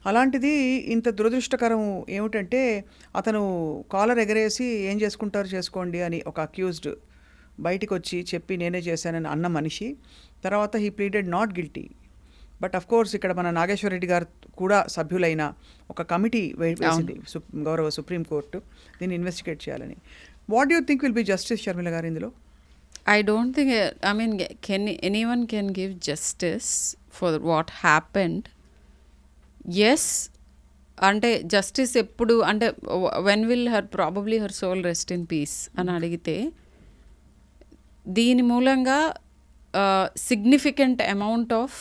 అలాంటిది ఇంత దురదృష్టకరం ఏమిటంటే అతను కాలర్ ఎగరేసి ఏం చేసుకుంటారు చేసుకోండి అని ఒక అక్యూజ్డ్ బయటికి వచ్చి చెప్పి నేనే చేశానని అన్న మనిషి తర్వాత he pleaded not guilty. But of course ఇక్కడ మన నాగేశ్వర రెడ్డి గారు కూడా సభ్యులైన ఒక కమిటీ వేసింది గౌరవ సుప్రీంకోర్టు దీన్ని ఇన్వెస్టిగేట్ చేయాలని. What do you think will be justice Sharmila గారు ఇందులో? I don't think, I mean, anyone can give justice for what happened. Yes, అంటే జస్టిస్ ఎప్పుడు అంటే when will probably her soul rest in peace అని అడిగితే దీని మూలంగా significant amount of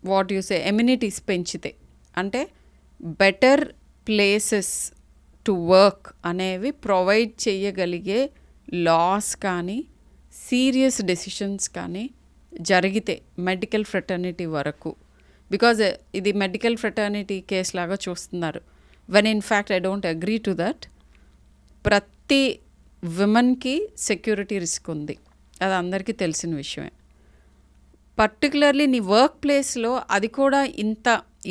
what you say amenities పెంచితే అంటే బెటర్ ప్లేసెస్ టు వర్క్ అనేవి ప్రొవైడ్ చేయగలిగే లాస్ కానీ సీరియస్ డెసిషన్స్ కానీ జరిగితే మెడికల్ ఫ్రెటర్నిటీ వరకు, బికాజ్ ఇది మెడికల్ ఫ్రెటర్నిటీ కేస్ లాగా చూస్తున్నారు. When in fact I don't agree to that. ప్రతి విమెన్కి సెక్యూరిటీ రిస్క్ ఉంది, అది అందరికీ తెలిసిన విషయమే. పర్టికులర్లీ నీ వర్క్ ప్లేస్లో అది కూడా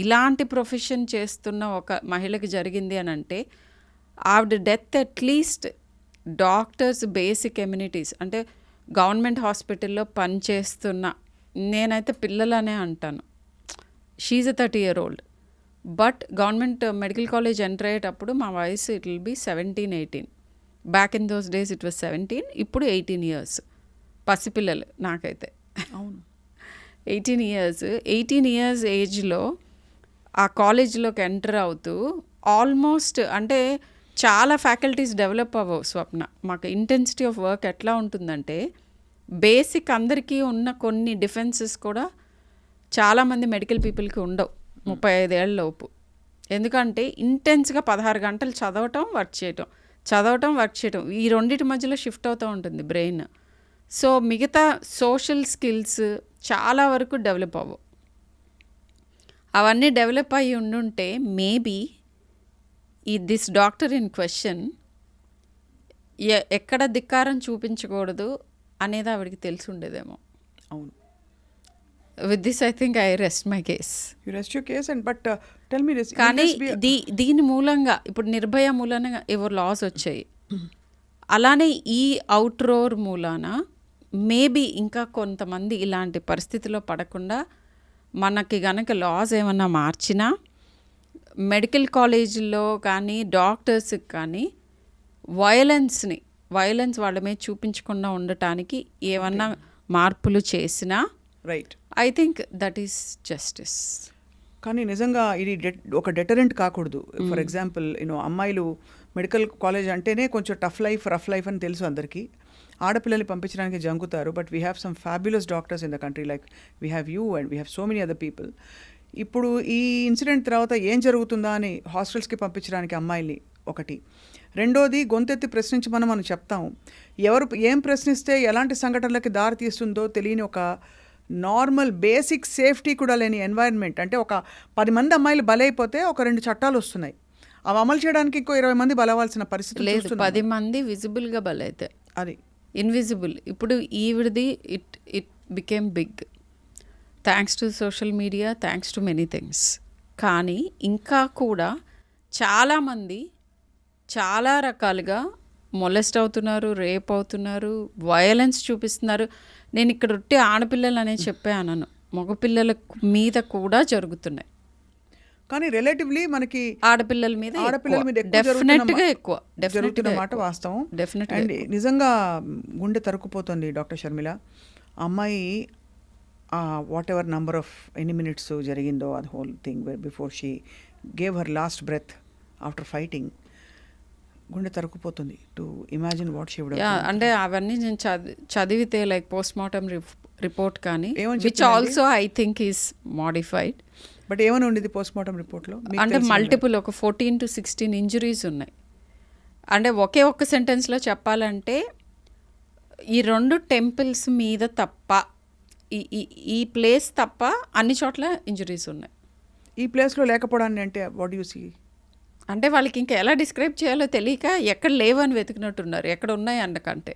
ఇలాంటి ప్రొఫెషన్ చేస్తున్న ఒక మహిళకి జరిగింది అని అంటే ఆవిడ death at least doctors basic immunities అంటే గవర్నమెంట్ హాస్పిటల్లో పనిచేస్తున్న నేనైతే పిల్లలనే అంటాను. She a 30-year-old but government medical college enter అయ్యేటప్పుడు మా వయసు it will be 17-18. Back in those days it was 17, ఇప్పుడు 18 years. పసిపిల్లలు నాకైతే. అవును, 18 years ఏజ్లో ఆ కాలేజ్లోకి ఎంటర్ అవుతూ ఆల్మోస్ట్ అంటే చాలా ఫ్యాకల్టీస్ డెవలప్ అవ్వవు స్వప్న. మాకు ఇంటెన్సిటీ ఆఫ్ వర్క్ ఎట్లా ఉంటుందంటే బేసిక్ అందరికీ ఉన్న కొన్ని డిఫెన్సెస్ కూడా చాలామంది మెడికల్ పీపుల్కి ఉండవు 35 ఏళ్ళ లోపు. ఎందుకంటే ఇంటెన్స్గా 16 గంటలు చదవటం వర్క్ చేయటం ఈ రెండింటి మధ్యలో షిఫ్ట్ అవుతూ ఉంటుంది బ్రెయిన్. సో మిగతా సోషల్ స్కిల్స్ చాలా వరకు డెవలప్ అవ్వవు. అవన్నీ డెవలప్ అయ్యి ఉండుంటే maybe this doctor in question ఎక్కడ ధిక్కారం చూపించకూడదు అనేది ఆవిడకి తెలిసి ఉండేదేమో. అవును. With this I think I rest my case. You rest your case and but tell me this. కానీ దీని మూలంగా ఇప్పుడు నిర్భయ మూలంగా ఎవరు లాస్ వచ్చాయి, అలానే ఈ అవుట్రోర్ మూలాన మేబీ ఇంకా కొంతమంది ఇలాంటి పరిస్థితిలో పడకుండా మనకి గనక లాస్ ఏమన్నా మార్చినా మెడికల్ కాలేజీల్లో కానీ డాక్టర్స్కి కానీ వైలెన్స్ వాళ్ళ మీద చూపించకుండా ఉండటానికి ఏమన్నా మార్పులు చేసినా right, I think that is justice. కానీ నిజంగా ఇది ఒక డెటరెంట్ కాకూడదు. ఫర్ ఎగ్జాంపుల్ అమ్మాయిలు మెడికల్ కాలేజ్ అంటేనే కొంచెం రఫ్ లైఫ్ అని తెలుసు అందరికీ. ఆడపిల్లల్ని పంపించడానికి జంకుతారు. But we have some fabulous doctors in the country like we have you and we have so many other people. ఇప్పుడు ఈ ఇన్సిడెంట్ తర్వాత ఏం జరుగుతుందా అని హాస్టల్స్కి పంపించడానికి అమ్మాయిల్ని ఒకటి. రెండోది గొంతెత్తి ప్రశ్నించమని మనం చెప్తాము. ఎవరు ఏం ప్రశ్నిస్తే ఎలాంటి సంఘటనలకి దారి తీస్తుందో తెలియని ఒక నార్మల్ బేసిక్ సేఫ్టీ కూడా లేని ఎన్వైరన్మెంట్. అంటే ఒక 10 మంది అమ్మాయిలు బలైపోతే ఒక 2 చట్టాలు వస్తున్నాయి. అవి అమలు చేయడానికి ఇంకో 20 మంది బలవాల్సిన పరిస్థితి లేదు. 10 మంది విజిబుల్గా బలైతే అది ఇన్విజిబుల్. ఇప్పుడు ఈవిడది it became big thanks to social media, thanks to many things. కానీ ఇంకా కూడా చాలామంది చాలా రకాలుగా మొలెస్ట్ అవుతున్నారు, రేప్ అవుతున్నారు, వయలెన్స్ చూపిస్తున్నారు. నేను ఇక్కడ ఒట్టి ఆడపిల్లలు అనేది చెప్పాను, మగపిల్లల మీద కూడా జరుగుతున్నాయి. కానీ రిలేటివ్లీ మనకి ఆడపిల్లల మీద డెఫినెట్గా ఎక్కువ జరుగుతున్న మాట వాస్తవం. డెఫినెట్గా అండ్ నిజంగా గుండె తరుక్కుపోతుంది డాక్టర్ షర్మిల. అమ్మాయి వాట్ ఎవర్ నంబర్ ఆఫ్ ఎన్ని మినిట్స్ జరిగిందో అది whole thing before she gave her last breath after fighting, గుండె తరుక్కుపోతుంది to imagine what she would. అంటే అవన్నీ నేను చదివితే లైక్ పోస్ట్ మార్టం రిపోర్ట్ కానీ which also I think is modified. But ఏమైనా ఉండేది పోస్ట్ మార్టం రిపోర్ట్లో? అంటే మల్టిపుల్ ఒక 14 to 16 ఇంజురీస్ ఉన్నాయి. అంటే ఒకే ఒక్క సెంటెన్స్లో చెప్పాలంటే ఈ 2 టెంపుల్స్ మీద తప్ప ఈ ప్లేస్ తప్ప అన్ని చోట్ల ఇంజురీస్ ఉన్నాయి. ఈ ప్లేస్లో లేకపోవడాన్ని అంటే వాట్ యు సీ? అంటే వాళ్ళకి ఇంకా ఎలా డిస్క్రైబ్ చేయాలో తెలియక ఎక్కడ లేవని వెతుకున్నట్టున్నారు, ఎక్కడ ఉన్నాయి అన్నకంటే.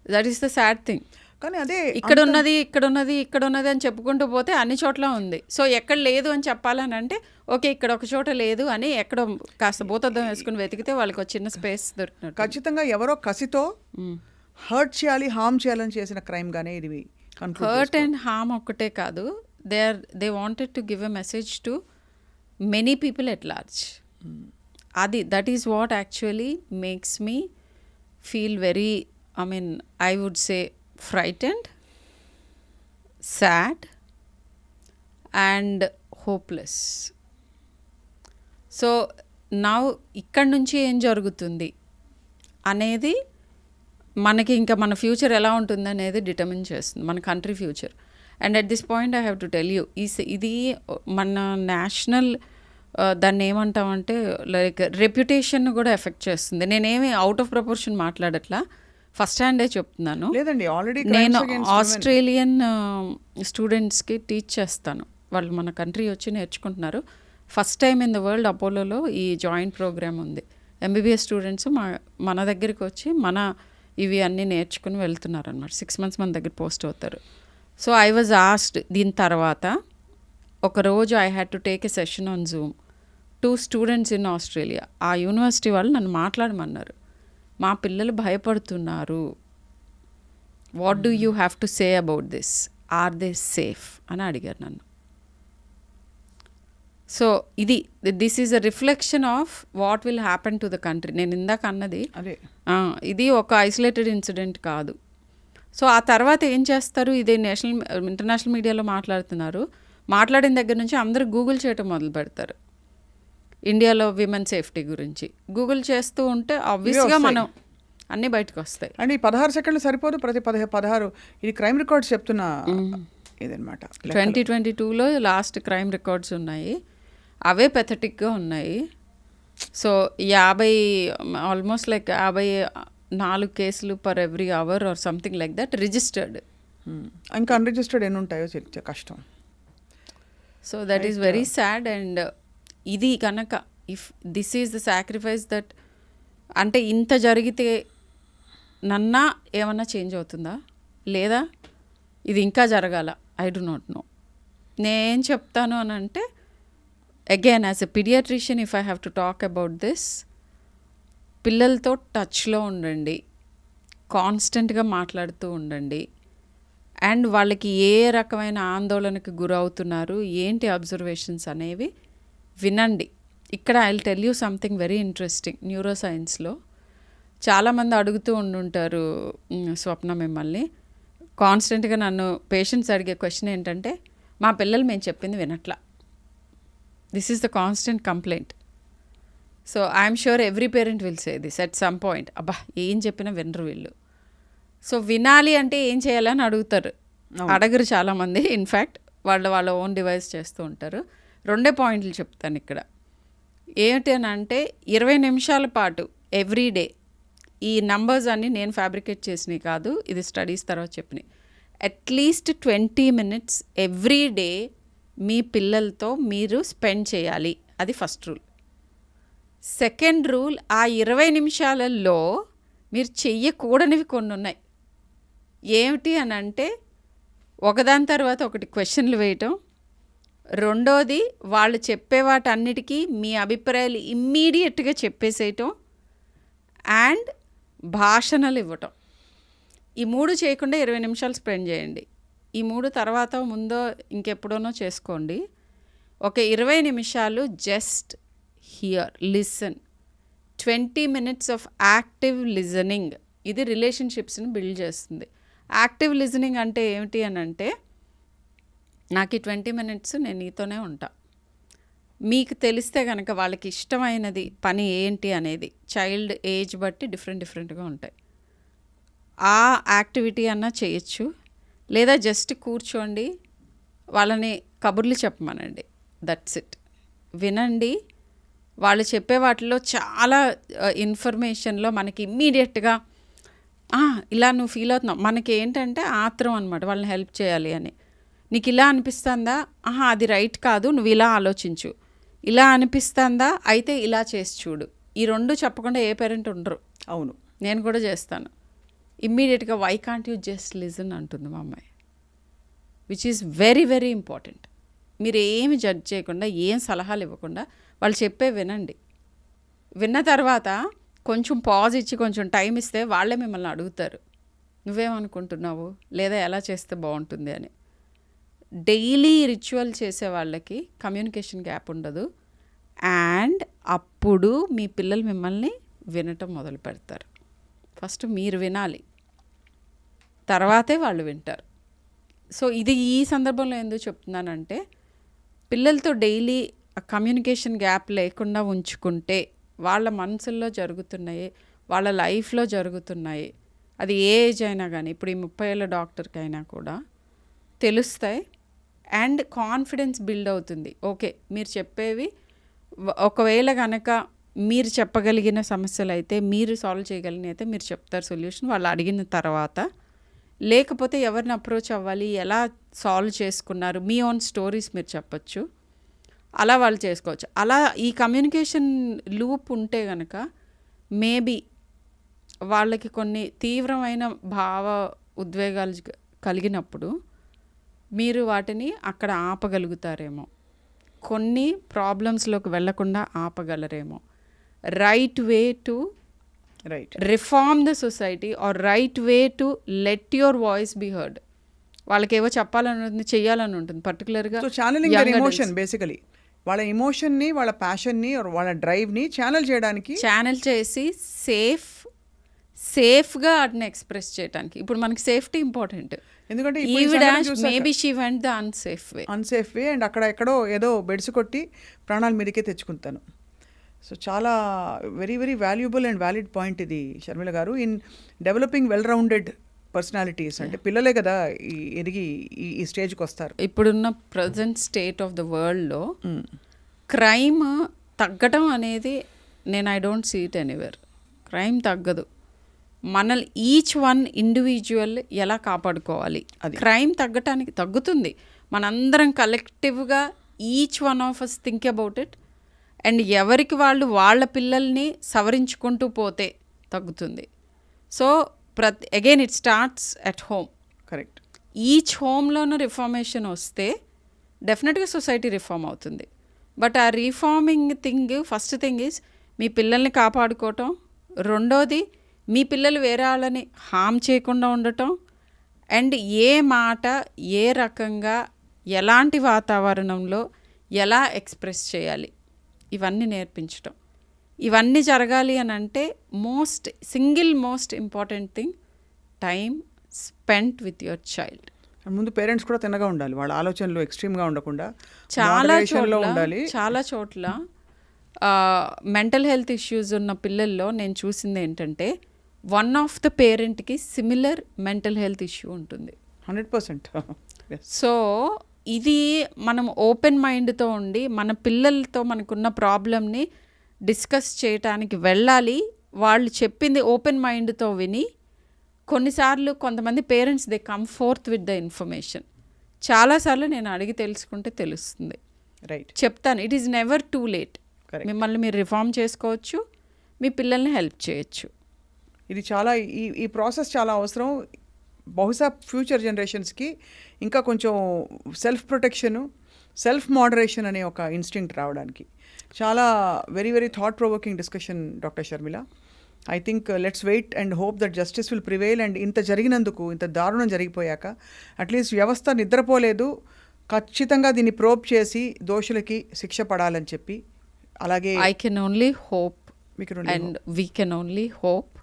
That is the sad thing. కానీ అదే ఇక్కడ ఉన్నది ఇక్కడ ఉన్నది ఇక్కడ ఉన్నది అని చెప్పుకుంటూ పోతే అన్ని చోట్ల ఉంది. సో ఎక్కడ లేదు అని చెప్పాలని అంటే ఓకే ఇక్కడ ఒక చోట లేదు అని ఎక్కడో కాస్త భూతద్దం వేసుకుని వెతికితే వాళ్ళకి ఒక చిన్న స్పేస్ దొరికినట్టు. ఖచ్చితంగా ఎవరో కసితో హర్ట్ చేయాలి, హార్మ్ చేయాలని చేసిన క్రైమ్ గానే ఇది. హర్ట్ అండ్ హార్మ్ ఒక్కటే కాదు, they wanted to give a message to many people at large. అది that is what actually makes me feel very, I mean, I would say frightened, sad, and hopeless. So now ఇక్కడ నుంచి ఏం జరుగుతుంది అనేది మనకి ఇంకా మన ఫ్యూచర్ ఎలా ఉంటుంది అనేది డిటర్మిన్ చేస్తుంది, మన country future. And at this point I have to tell you, ఇది మన నేషనల్ దాన్ని ఏమంటామంటే లైక్ రెప్యుటేషన్ కూడా ఎఫెక్ట్ చేస్తుంది. నేనేమి అవుట్ ఆఫ్ ప్రపోర్షన్ మాట్లాడట్లా, ఫస్ట్ హ్యాండే చెప్తున్నాను. లేదండి, ఆల్రెడీ నేను ఆస్ట్రేలియన్ స్టూడెంట్స్కి టీచ్ చేస్తాను. వాళ్ళు మన కంట్రీ వచ్చి నేర్చుకుంటున్నారు. First time in the world అపోలోలో ఈ జాయింట్ ప్రోగ్రామ్ ఉంది. ఎంబీబీఎస్ స్టూడెంట్స్ మన దగ్గరికి వచ్చి మన ఇవి అన్నీ నేర్చుకుని వెళ్తున్నారు అనమాట. 6 months మన దగ్గర పోస్ట్ అవుతారు. సో ఐ వాజ్ ఆస్క్డ్, దీని తర్వాత ఒకరోజు I had to take a session on Zoom 2 students in Australia. ఆ యూనివర్సిటీ వాళ్ళు నన్ను మాట్లాడమన్నారు. మా పిల్లలు భయపడుతున్నారు, what do you have to say about this, are they safe అని అడిగారు నన్ను. So this is a reflection of what will happen to the country. నేను ఇందాక అన్నది ఇది ఒక ఐసోలేటెడ్ ఇన్సిడెంట్ కాదు. సో ఆ తర్వాత ఏం చేస్తారు, ఇదే ఇంటర్నేషనల్ మీడియాలో మాట్లాడుతున్నారు. మాట్లాడిన దగ్గర నుంచి అందరూ గూగుల్ చేయటం మొదలు పెడతారు. ఇండియాలో విమెన్ సేఫ్టీ గురించి గూగుల్ చేస్తూ ఉంటే ఆబ్వియస్గా మనం అన్నీ బయటకు వస్తాయి. అండ్ ఈ 16 సెకండ్లు సరిపోదు, ప్రతి 16 ఇది క్రైమ్ రికార్డ్స్ చెప్తున్నా ఇదనమాట. 2022లో లాస్ట్ క్రైమ్ రికార్డ్స్ ఉన్నాయి, అవే పెథటిక్గా ఉన్నాయి. సో 50 ఆల్మోస్ట్ లైక్ 54 కేసులు per every hour or something like that registered. ఇంకా అన్రిజిస్టర్డ్ ఎన్ని ఉంటాయో కష్టం. So that is very sad. And ఇది కనుక if this is the sacrifice that, అంటే ఇంత జరిగితే నన్నా ఏమన్నా చేంజ్ అవుతుందా లేదా ఇది ఇంకా జరగాల, ఐ డు నాట్ నో. నేను చెప్తాను అని అంటే again as a pediatrician if I have to talk about this, పిల్లలతో టచ్లో ఉండండి, కాన్స్టెంట్గా మాట్లాడుతూ ఉండండి. అండ్ వాళ్ళకి ఏ రకమైన ఆందోళనకు గురవుతున్నారు, ఏంటి అబ్జర్వేషన్స్ అనేవి వినండి. ఇక్కడ I will tell you something very interesting. Neuro సైన్స్లో చాలామంది అడుగుతూ ఉండుంటారు స్వప్న మిమ్మల్ని, కాన్స్టెంట్గా నన్ను పేషెంట్స్ అడిగే క్వశ్చన్ ఏంటంటే, మా పిల్లలు మేము చెప్పింది వినట్లా. This is the constant complaint. So I'm sure every parent will say this at some point, అబ్బా ఏం చెప్పినా వినరు వీళ్ళు. సో వినాలి అంటే ఏం చేయాలని అడుగుతారు, అడగరు చాలామంది. ఇన్ఫ్యాక్ట్ వాళ్ళ ఓన్ డివైస్ చేస్తూ ఉంటారు. 2 పాయింట్లు చెప్తాను ఇక్కడ. ఏంటి అని అంటే 20 నిమిషాల పాటు ఎవ్రీడే, ఈ నంబర్స్ అన్నీ నేను ఫ్యాబ్రికేట్ చేసినవి కాదు, ఇది స్టడీస్ తర్వాత చెప్పినాయి. అట్లీస్ట్ 20 minutes ఎవ్రీ డే మీ పిల్లలతో మీరు స్పెండ్ చేయాలి, అది ఫస్ట్ రూల్. సెకండ్ రూల్, ఆ 20 నిమిషాలలో మీరు చెయ్యకూడనివి కొన్ని ఉన్నాయి. ఏమిటి అని అంటే, ఒకదాని తర్వాత ఒకటి క్వశ్చన్లు వేయటం, రెండోది వాళ్ళు చెప్పే వాటన్నిటికీ మీ అభిప్రాయాలు ఇమ్మీడియట్గా చెప్పేసేయటం, అండ్ భాషణలు ఇవ్వటం. ఈ 3 చేయకుండా 20 నిమిషాలు స్పెండ్ చేయండి. ఈ 3 తర్వాత ముందో ఇంకెప్పుడోనో చేసుకోండి. ఒక 20 నిమిషాలు just hear, listen. 20 minutes of active listening, ఇది రిలేషన్షిప్స్ని బిల్డ్ చేస్తుంది. యాక్టివ్ లిజనింగ్ అంటే ఏమిటి అని అంటే, నాకు ఈ 20 minutes నేను నీతోనే ఉంటా, మీకు తెలిస్తే కనుక వాళ్ళకి ఇష్టమైనది పని ఏంటి అనేది చైల్డ్ ఏజ్ బట్టి డిఫరెంట్గా ఉంటాయి. ఆ యాక్టివిటీ అన్నా చేయొచ్చు, లేదా జస్ట్ కూర్చోండి వాళ్ళని కబుర్లు చెప్పమనండి, దట్స్ ఇట్. వినండి. వాళ్ళు చెప్పే వాటిలో చాలా ఇన్ఫర్మేషన్లో మనకి ఇమ్మీడియట్గా ఇలా నువ్వు ఫీల్ అవుతున్నావు, మనకి ఏంటంటే ఆత్రం అనమాట, వాళ్ళని హెల్ప్ చేయాలి అని. నీకు ఇలా అనిపిస్తుందా, అది రైట్ కాదు, నువ్వు ఇలా ఆలోచించు. ఇలా అనిపిస్తుందా, అయితే ఇలా చేసి చూడు. ఈ 2 చెప్పకుండా ఏ పేరెంట్ ఉండరు. అవును, నేను కూడా చేస్తాను. ఇమ్మీడియట్గా why can't you just listen అంటుంది మా అమ్మాయి, which is very very important. మీరు ఏమి జడ్జ్ చేయకుండా, ఏం సలహాలు ఇవ్వకుండా వాళ్ళు చెప్పే వినండి. విన్న తర్వాత కొంచెం పాజ్ ఇచ్చి కొంచెం టైం ఇస్తే వాళ్ళే మిమ్మల్ని అడుగుతారు, నువ్వేమనుకుంటున్నావు, లేదా ఎలా చేస్తే బాగుంటుంది అని. డైలీ రిచువల్ చేసే వాళ్ళకి కమ్యూనికేషన్ గ్యాప్ ఉండదు. అండ్ అప్పుడు మీ పిల్లలు మిమ్మల్ని వినటం మొదలు పెడతారు. ఫస్ట్ మీరు వినాలి, తర్వాతే వాళ్ళు వింటారు. సో ఇది ఈ సందర్భంలో ఎందుకు చెప్తున్నానంటే, పిల్లలతో డైలీ కమ్యూనికేషన్ గ్యాప్ లేకుండా ఉంచుకుంటే వాళ్ళ మనసుల్లో జరుగుతున్నాయి, వాళ్ళ లైఫ్లో జరుగుతున్నాయి, అది ఏ ఏజ్ అయినా కానీ, ఇప్పుడు ఈ 30 ఏళ్ళ డాక్టర్కి అయినా కూడా తెలుస్తాయి. అండ్ కాన్ఫిడెన్స్ బిల్డ్ అవుతుంది. ఓకే, మీరు చెప్పేవి ఒకవేళ కనుక మీరు చెప్పగలిగిన సమస్యలు అయితే, మీరు సాల్వ్ చేయగలిగిన అయితే మీరు చెప్తారు సొల్యూషన్ వాళ్ళు అడిగిన తర్వాత. లేకపోతే ఎవరిని అప్రోచ్ అవ్వాలి, ఎలా సాల్వ్ చేసుకున్నారు, మీ ఓన్ స్టోరీస్ మీరు చెప్పచ్చు, అలా వాళ్ళు చేసుకోవచ్చు. అలా ఈ కమ్యూనికేషన్ లూప్ ఉంటే కనుక మేబీ వాళ్ళకి కొన్ని తీవ్రమైన భావ ఉద్వేగాలు కలిగినప్పుడు మీరు వాటిని అక్కడ ఆపగలుగుతారేమో, కొన్ని ప్రాబ్లమ్స్లోకి వెళ్లకుండా ఆపగలరేమో. Right way to reform the society or right way to let your voice be heard. వాళ్ళకి ఏవో చెప్పాలని ఉంటుంది, చెయ్యాలని ఉంటుంది పర్టికులర్గా. ఛానలింగ్ దర్ ఎమోషన్, బేసికలీ వాళ్ళ ఎమోషన్ని, వాళ్ళ ప్యాషన్ని, వాళ్ళ డ్రైవ్ని ఛానల్ చేయడానికి, ఛానల్ చేసి సేఫ్గా వాటిని ఎక్స్ప్రెస్ చేయడానికి. ఇప్పుడు మనకి సేఫ్టీ ఇంపార్టెంట్, ఎందుకంటే maybe she went the unsafe way and అక్కడ ఎక్కడో ఏదో బెడ్స్ కొట్టి ప్రాణాల మీదకే తెచ్చుకుంటాను. సో చాలా very very valuable and valid point ఇది Sharmila garu. In developing well rounded personalities, అంటే పిల్లలే కదా ఎదిగి ఈ స్టేజ్కి వస్తారు. ఇప్పుడున్న ప్రజెంట్ స్టేట్ ఆఫ్ ద వరల్డ్లో క్రైమ్ తగ్గటం అనేది I don't see it anywhere. Crime తగ్గదు. మనల్ని ఈచ్ వన్ ఇండివిజువల్ ఎలా కాపాడుకోవాలి, క్రైమ్ తగ్గుతుంది. మనందరం కలెక్టివ్గా each one of us think about it and ఎవరికి వాళ్ళు వాళ్ళ పిల్లల్ని సవరించుకుంటూ పోతే తగ్గుతుంది. So again it starts at home. Correct. Each హోమ్లోనూ రిఫార్మేషన్ వస్తే డెఫినెట్గా సొసైటీ రిఫార్మ్ అవుతుంది. బట్ ఆ రిఫార్మింగ్ ఫస్ట్ థింగ్ ఈజ్ మీ పిల్లల్ని కాపాడుకోవటం, రెండోది మీ పిల్లలు వేరే వాళ్ళని హామ్ చేయకుండా ఉండటం, అండ్ ఏ మాట ఏ రకంగా ఎలాంటి వాతావరణంలో ఎలా ఎక్స్ప్రెస్ చేయాలి ఇవన్నీ నేర్పించటం. ఇవన్నీ జరగాలి అని అంటే single most important thing time spent with your child. ముందు పేరెంట్స్ కూడా తిన్నగా ఉండాలి, వాళ్ళ ఆలోచనలు ఎక్స్ట్రీమ్గా ఉండకుండా చాలా చోట్ల మెంటల్ హెల్త్ ఇష్యూస్ ఉన్న పిల్లల్లో నేను చూసింది ఏంటంటే, వన్ ఆఫ్ ద పేరెంట్కి సిమిలర్ మెంటల్ హెల్త్ ఇష్యూ ఉంటుంది. 100%. సో ఇది మనం ఓపెన్ మైండ్తో ఉండి మన పిల్లలతో మనకున్న ప్రాబ్లమ్ని డిస్కస్ చేయటానికి వెళ్ళాలి. వాళ్ళు చెప్పింది ఓపెన్ మైండ్తో విని, కొన్నిసార్లు కొంతమంది parents they come fourth with the information. చాలాసార్లు నేను అడిగి తెలుసుకుంటే తెలుస్తుంది, రైట్ చెప్తాను. It is never too late. మిమ్మల్ని మీరు రిఫార్మ్ చేసుకోవచ్చు, మీ పిల్లల్ని హెల్ప్ చేయొచ్చు. ఇది చాలా ఈ ప్రాసెస్ చాలా అవసరం. బహుశా ఫ్యూచర్ జనరేషన్స్కి ఇంకా కొంచెం సెల్ఫ్ ప్రొటెక్షను, సెల్ఫ్ మోడరేషన్ అనే ఒక ఇన్స్టింక్ట్ రావడానికి. చాలా very very thought provoking discussion doctor Sharmila. I think let's wait and hope that justice will prevail. And ఇంత జరిగినందుకు, ఇంత దారుణం జరిగిపోయాక అట్లీస్ట్ వ్యవస్థ నిద్రపోలేదు, ఖచ్చితంగా దీన్ని ప్రోబ్ చేసి దోషులకి శిక్ష పడాలని చెప్పి. అలాగే I can only hope and we can only hope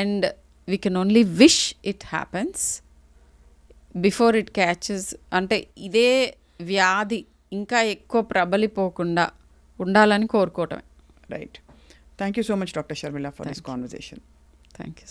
and we can only wish it happens before it catches. అంటే ఇదే వ్యాధి ఇంకా ఎక్కువ ప్రబలిపోకుండా ఉండాలని కోరుకోవటమే. Right. Thank you so much doctor Sharmila for this conversation. Thank you.